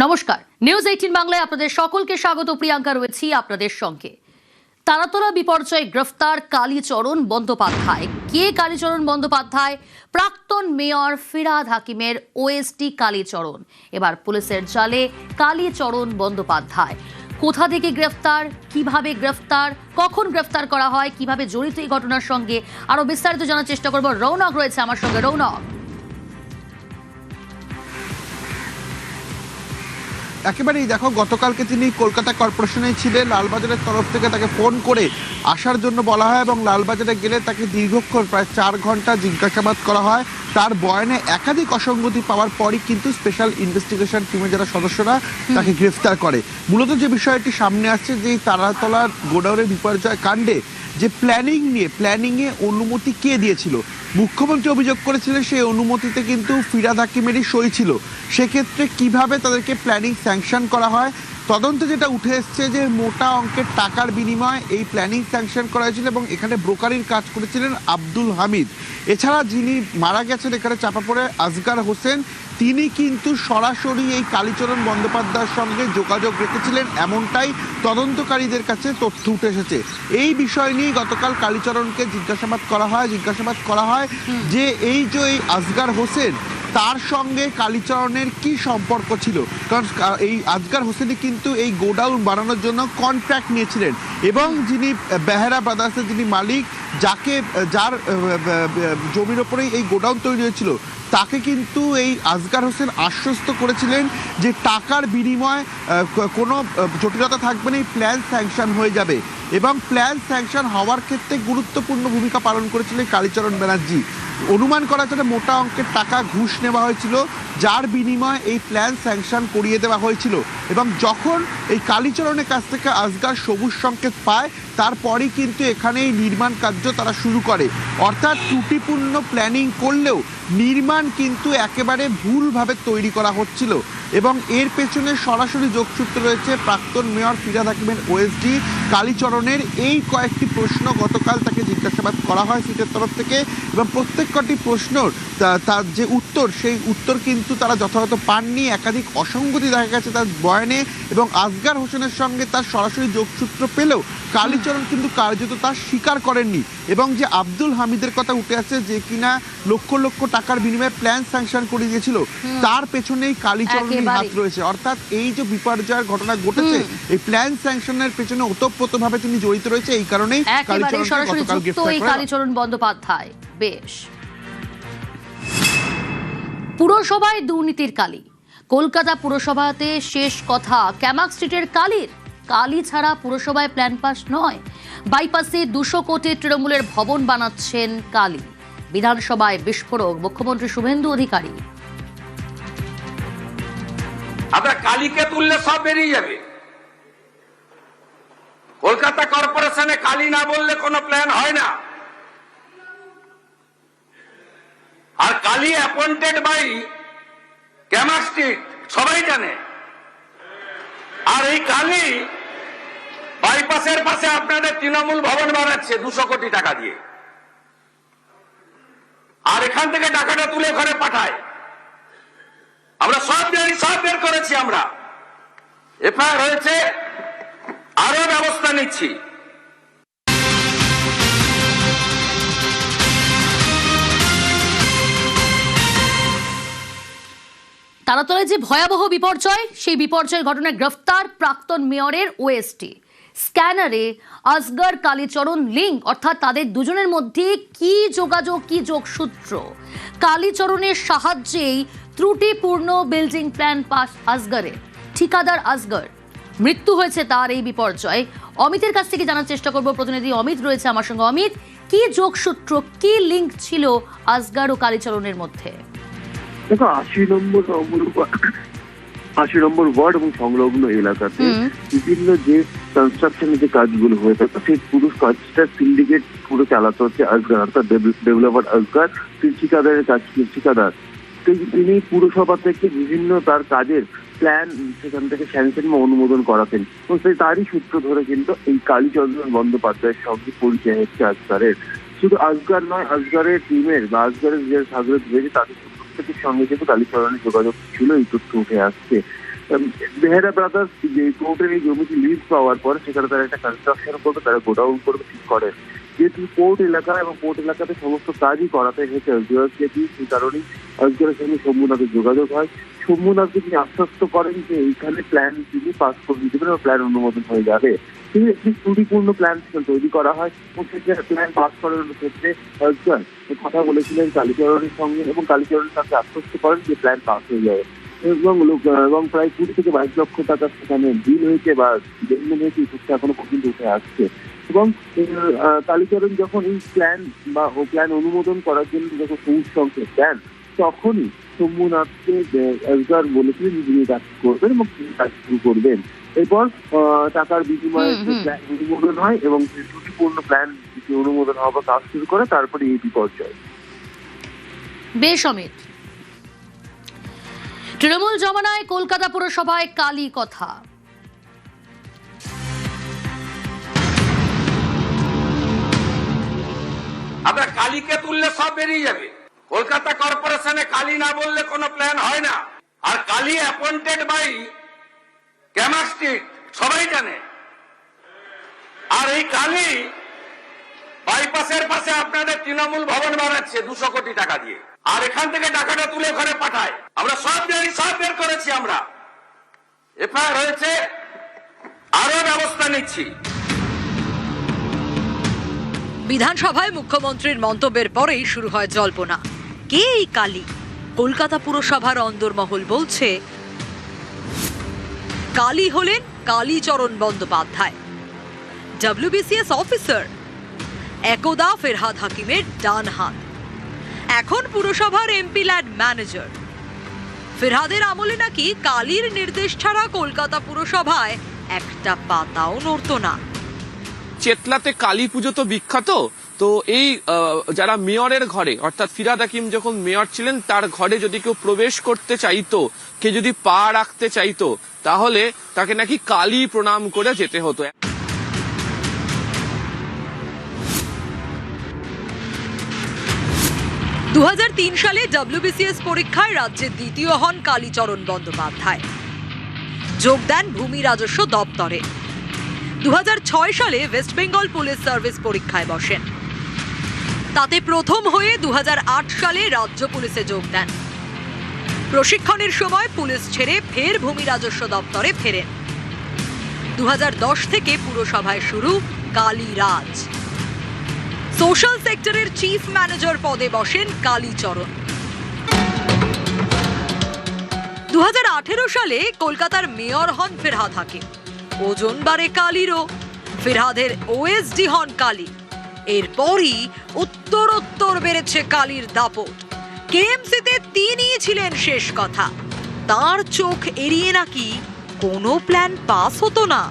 নমস্কার, নিউজ 18 বাংলায় আপনাদের সকলকে স্বাগত। প্রিয়াঙ্কা রয়েছি আপনাদের সঙ্গে। তারাতলা বিপর্যয়ে গ্রেফতার কালীচরণ বন্দ্যোপাধ্যায়। কে কালীচরণ বন্দ্যোপাধ্যায়? প্রাক্তন মেয়র ফিরহাদ হাকিমের ওএসডি কালীচরণ। এবার পুলিশের জালে কালীচরণ বন্দ্যোপাধ্যায়। কোথা থেকে গ্রেফতার, কিভাবে গ্রেফতার, কখন গ্রেফতার করা হয়, কিভাবে জড়িত এই ঘটনার সঙ্গে আরো বিস্তারিত জানার চেষ্টা করব। রৌনক রয়েছে আমার সঙ্গে। রৌনক, একেবারেই দেখো, গতকালকে তিনি কলকাতা কর্পোরেশনে ছিলেন। লালবাজারের তরফ থেকে তাকে ফোন করে আসার জন্য বলা হয় এবং লালবাজারে গেলে তাকে দীর্ঘক্ষণ প্রায় 4 ঘন্টা জিজ্ঞাসাবাদ করা হয়। তার বয়ানে একাধিক অসঙ্গতি পাওয়ার পরই কিন্তু স্পেশাল ইনভেস্টিগেশন টিমের যারা সদস্যরা তাকে গ্রেফতার করে। মূলত যে বিষয়টি সামনে আসছে, যে তারাতলার গোডাউনের বিপর্যয় কাণ্ডে যে প্ল্যানিংয়ে অনুমতি কে দিয়েছিল, মুখ্যমন্ত্রী অভিযোগ করেছিলেন সেই অনুমতিতে কিন্তু ফিরহাদ হাকিমেরই সই ছিল। সেক্ষেত্রে কিভাবে তাদেরকে প্ল্যানিং স্যাংশন করা হয়, তদন্তে যেটা উঠে এসছে যে মোটা অঙ্কের টাকার বিনিময়ে এই প্ল্যানিং স্যাংশন করা হয়েছিল এবং এখানে ব্রোকারির কাজ করেছিলেন আব্দুল হামিদ। এছাড়া যিনি মারা গেছেন এখানে চাপা পড়ে, আসগার হোসেন, তিনি কিন্তু সরাসরি এই কালীচরণ বন্দ্যোপাধ্যায়ের সঙ্গে যোগাযোগ রেখেছিলেন, এমনটাই তদন্তকারীদের কাছে তথ্য উঠে এসেছে। এই বিষয় নিয়ে গতকাল কালীচরণকে জিজ্ঞাসাবাদ করা হয় যে এই আসগার হোসেন, তার সঙ্গে কালীচরণের কি সম্পর্ক ছিল। কারণ এই আসগার হোসেনই কিন্তু এই গোডাউন বানানোর জন্য কন্ট্রাক্ট নিয়েছিলেন এবং যিনি বেহেরা ব্রাদার্সের যিনি মালিক, যার জমির ওপরেই এই গোডাউন তৈরি হয়েছিল, তাকে কিন্তু এই আসগার হোসেন আশ্বস্ত করেছিলেন যে টাকার বিনিময়ে কোনো জটিলতা থাকবে না, এই প্ল্যান স্যাংশন হয়ে যাবে। এবং প্ল্যান স্যাংশন হওয়ার ক্ষেত্রে গুরুত্বপূর্ণ ভূমিকা পালন করেছিলেন কালীচরণ ব্যানার্জি। অনুমান করা যাচ্ছে মোটা অঙ্কের টাকা ঘুষ নেওয়া হয়েছিল, যার বিনিময়ে এই প্ল্যান স্যাংশন করিয়ে দেওয়া হয়েছিল। এবং যখন এই কালীচরণের কাছ থেকে আসগার সবুজ সংকেত পায়, তারপরই কিন্তু এখানে এই নির্মাণ কার্য তারা শুরু করে। অর্থাৎ ত্রুটিপূর্ণ প্ল্যানিং করলেও নির্মাণ কিন্তু একেবারে ভুলভাবে তৈরি করা হচ্ছিল এবং এর পেছনে সরাসরি যোগসূত্র রয়েছে প্রাক্তন মেয়র ফিরহাদ হাকিমের ওএসডি কালীচরণের। এই কয়েকটি প্রশ্ন গতকাল তাকে জিজ্ঞাসাবাদ করা হয় সিটের তরফ থেকে এবং প্রত্যেকটি প্রশ্নর তার যে উত্তর, সেই উত্তর কিন্তু তারা যথাযথ পাননি। একাধিক অসঙ্গতি দেখা গেছে তার বয়ানে এবং আসগার হোসেনের সঙ্গে তার সরাসরি যোগসূত্র পেলেও কালীচরণ কিন্তু কার্যত তার স্বীকার করেননি। এবং যে আব্দুল হামিদের কথা উঠে আসছে, যে কিনা লক্ষ লক্ষ টাকার বিনিময়ে প্ল্যান স্যাংশন করে দিয়েছিল, তার পেছনেই কালীচরণের হাত রয়েছে। অর্থাৎ এই যে বিপর্যয়ের ঘটনা ঘটেছে, এই প্ল্যান স্যাংশনের পেছনে ওতপ্রোতভাবে তিনি জড়িত রয়েছে। এই কারণেই কালীচরণ বন্দ্যোপাধ্যায়। বেশ, পুরসভায় দুর্নীতির কালি। কলকাতা পুরসভাতে শেষ কথা ক্যামাক স্ট্রিটের কালি ছাড়া পুরসভায় প্ল্যান পাস নয়। বাইপাসে 200 কোটি তৃণমূলের ভবন বানাচ্ছেন কালি। বিধানসভায় বিস্ফোরক, মুখ্যমন্ত্রী শুভেন্দু অধিকারী। আপনার কালিকে তুললে সব বেরিয়ে যাবে। কলকাতা কর্পোরেশনে কালি না বললে কোনো প্ল্যান হয় না। আর কালি অ্যাপয়েন্টেড বাই ক্যামাক স্ট্রিট, সবাই জানে। আর এই কালি বাইপাসের পাশে আপনাদের তৃণমূল ভবন বানাচ্ছে 200 কোটি টাকা দিয়ে, আর এখান থেকে টাকাটা তুলে ঘরে পাঠায়। আমরা সব জানি, সব বের করেছি, আমরা এফআইআর হয়েছে, আরো ব্যবস্থা নিচ্ছি। তারাতলায় যে ভয়াবহ বিপর্যয়, সেই বিপর্যয়ের ঘটনায় গ্রেফতার প্রাক্তন মেয়রের ওএসডি। স্ক্যানারে আসগার কালীচরণ লিঙ্ক, অর্থাৎ তাদের দুজনের মধ্যে কি যোগাযোগ, কি যোগসূত্র। কালীচরণের সাহায্যেই ত্রুটিপূর্ণ বিল্ডিং প্ল্যান পাস আসগারের। ঠিকাদার আসগার, মৃত্যু হয়েছে তার এই বিপর্যয়। অমিতের কাছ থেকে জানার চেষ্টা করব, প্রতিনিধি অমিত রয়েছে আমার সঙ্গে। অমিত, কি যোগসূত্র, কি লিঙ্ক ছিল আসগার ও কালীচরণের মধ্যে? দেখো, 80 নম্বর ওয়ার্ড এবং সংলগ্ন এলাকাতে বিভিন্ন যে কনস্ট্রাকশনের যে কাজগুলো হয়ে থাকে, সেই পুরো কাজটা সিন্ডিকেট পুরো চালাতে হচ্ছে আসগার, অর্থাৎ ডেভেলপার আসগার, ঠিকাদারের কাজ ঠিকাদার। তিনি পুরসভা থেকে বিভিন্ন তার কাজের প্ল্যান সেখান থেকে স্যাংশন বা অনুমোদন করাতেন এবং তারই সূত্র ধরে কিন্তু এই কালীচরণ বন্দ্যোপাধ্যায়ের সঙ্গে পরিচয় হচ্ছে আসগারের। শুধু আসগার নয়, আসগারের টিমের বা আসগারের যে সাগরে রয়েছে তাদের প্রত্যেকের সঙ্গে কিন্তু কালীচরণের যোগাযোগ ছিল, এই তথ্য উঠে আসছে। বেহেরা ব্রাদার্স যে কোর্টের এই জমিটি লিজ পাওয়ার পর সেখানে তারা একটা কনস্ট্রাকশন করবে, তারা গোডাউন করবে, ঠিক করে। যেহেতু পোর্ট এলাকা এবং পোর্ট এলাকাতে সমস্ত কাজই করাতে হয়েছে আজগরকে দিয়ে, সেই কারণেই আজগরের সঙ্গে শম্ভুনাথের যোগাযোগ হয়। শম্ভুনাথকে তিনি আশ্বস্ত করেন যে এইখানে প্ল্যান তিনি পাস করে দেবেন এবং প্ল্যান অনুমোদন হয়ে যাবে। কিন্তু একটি ত্রুটিপূর্ণ প্ল্যান তৈরি করা হয় এবং সেই প্ল্যান পাস করানোর ক্ষেত্রে আজগর কথা বলেছিলেন কালীচরণের সঙ্গে এবং কালীচরণের সঙ্গে আশ্বস্ত করেন যে প্ল্যান পাস হয়ে যাবে এবং প্রায় 20 থেকে 22 লক্ষ টাকা সেখানে বিল হয়েছে বা লেনদেন হয়েছে, সেটা এখনো পর্যন্ত উঠে আসছে। এবং কালীচরণ যখন এই প্ল্যান বা প্ল্যান অনুমোদন করার জন্য যখন সবুজ সংকেত দেন, তখনই শম্ভুনাথকে আজগর বলেছিলেন যে তিনি কাজ করবেন এবং তিনি কাজ শুরু করবেন। এরপর টাকার বিনিময়ে প্ল্যান অনুমোদন হয় এবং ত্রুটিপূর্ণ প্ল্যান অনুমোদন হওয়া কাজ শুরু করে, তারপরে এই বিপর্যয়। বেশ অমিত, তৃণমূল জমানায় কলকাতা পুরসভায় কালী কথা। আমরা কালীকে তুললে সব বেরিয়ে যাবে। কলকাতা কর্পোরেশনে কালী না বললে কোনো প্ল্যান হয় না। আর কালী অ্যাপয়েন্টেড বাই ক্যামাস্ট্রিট, সবাই জানে। আর এই কালী বাইপাসের পাশে আপনাদের তৃণমূল ভবন বানাচ্ছে 200 কোটি টাকা দিয়ে, আর এখান থেকে টাকাটা তুলে ওখানে পাঠায়। আমরা সব জানি, সব বের করেছি, আমরা এফআইআর হয়েছে, আরো ব্যবস্থা নিচ্ছি। বিধানসভায় মুখ্যমন্ত্রীর মন্তব্যের পরেই শুরু হয় জল্পনা। কে এই কালী? কলকাতা পুরসভার অন্দরমহল বলছে কালী হলেন কালীচরণ বন্দ্যোপাধ্যায়, WBCS অফিসার, একদা ফেরহাদ হাকিমের ডান হাত, এখন পুরসভার এমপি ল্যাড ম্যানেজার। ফেরহাদের আমলে নাকি কালীর নির্দেশ ছাড়া কলকাতা পুরসভায় একটা পাতাও নড়ত না। চেতলাতে কালী পুজো তো বিখ্যাত। তো এই যারা মেয়রের ঘরে, অর্থাৎ ফিরহাদ হাকিম যখন মেয়র ছিলেন তার ঘরে যদি কেউ প্রবেশ করতে চাইতো, কে যদি পা রাখতে চাইতো, তাহলে তাকে নাকি কালী প্রণাম করে যেতে হতো। 2003 সালে WBCS পরীক্ষায় রাজ্যের দ্বিতীয় হন কালীচরণ বন্দ্যোপাধ্যায়। যোগ দেন ভূমি রাজস্ব দপ্তরে। 2006 সালে ওয়েস্ট বেঙ্গল পুলিশ সার্ভিস পরীক্ষায় বসেন। তাতে প্রথম হয়ে 2008 সালে রাজ্য পুলিশে যোগ দেন। প্রশিক্ষণের সময় পুলিশ ছেড়ে ফের ভূমি রাজস্ব দপ্তরে ফেরেন। 2010 থেকে পুরসভায় শুরু কালী রাজ। সোশ্যাল সেক্টরের চিফ ম্যানেজার পদে বসেন কালীচরণ। 2018 সালে কলকাতার মেয়র হন ফেরহাদ হাকিম। ওজন বাড়ে কালীরও। ফেরহাদের ওএসডি হন কালী। এরপরই উত্তরোত্তর বেড়েছে কালীর দাপট। কেএমসিতে তিনিই ছিলেন শেষ কথা। তার চোখ এড়িয়ে নাকি কোনো প্ল্যান পাস হতো না।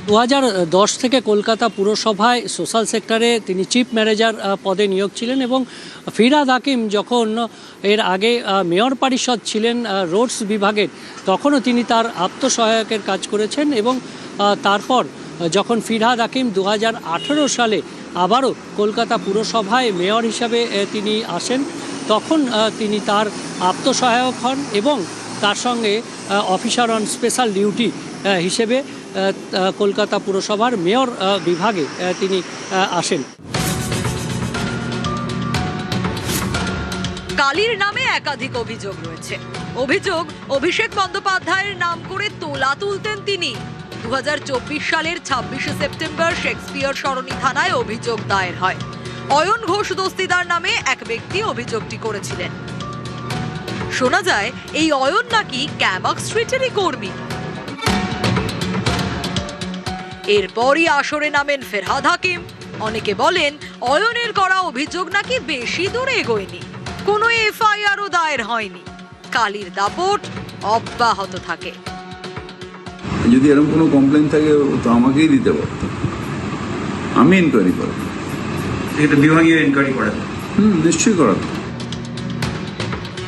দু 2010 থেকে কলকাতা পুরসভায় সোশ্যাল সেক্টরে তিনি চিফ ম্যানেজার পদে নিয়োগ ছিলেন এবং ফিরহাদ হাকিম যখন এর আগে মেয়র পরিষদ ছিলেন রোডস বিভাগের, তখনও তিনি তার আত্মসহায়কের কাজ করেছেন এবং তারপর যখন ফিরহাদ হাকিম 2018 সালে আবারও কলকাতা পুরসভায় মেয়র হিসাবে তিনি আসেন, তখন তিনি তার আত্মসহায়ক হন এবং তার সঙ্গে অফিসার অন স্পেশাল ডিউটি হিসেবে কলকাতা পুরসভার মেয়র বিভাগে তিনি আসেন। কালীর নামে একাধিক অভিযোগ রয়েছে। অভিযোগ, অভিষেক বন্দ্যোপাধ্যায়ের নাম করে তোলা তুলতেন তিনি। 2024 সালের 26শে সেপ্টেম্বর শেক্সপিয়ার সরণি থানায় অভিযোগ দায়ের হয়। অয়ন ঘোষ দস্তিদার নামে এক ব্যক্তি অভিযোগটি করেছিলেন। শোনা যায় এই অয়ন নাকি ক্যামাক স্ট্রিটেরই কর্মী। এরপরই আসরে নামেন ফেরহাদ হাকিম। অনেকে বলেন অয়নের করা অভিযোগ নাকি বেশি দূরে এগোয়নি, কোনো এফআইআরও দায়ের হয়নি। কালীর দাপট অব্যাহত থাকে। যদি এরকম কোনো কমপ্লেন থাকে তো আমাকেই দিতে পারতো, আমি ইনকোয়ারি করব। এটা বিভাগীয় ইনকোয়ারি করা, নিশ্চয়ই করা।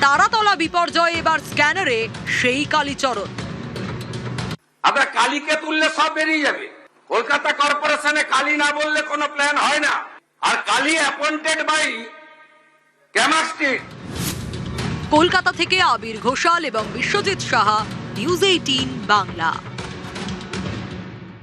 তারাতলা বিপর্যয় এবার স্ক্যানারে সেই কালীচরণ। আমরা কালীকে তুললে সব বেরিয়ে যাবে। কলকাতা কর্পোরেশনে কালী না বললে কোনো প্ল্যান হয় না। আর Kali appointed by Camac street. Kolkata থেকে আবির ঘোষাল এবং বিশ্বজিৎ সাহা, নিউজ 18 বাংলা।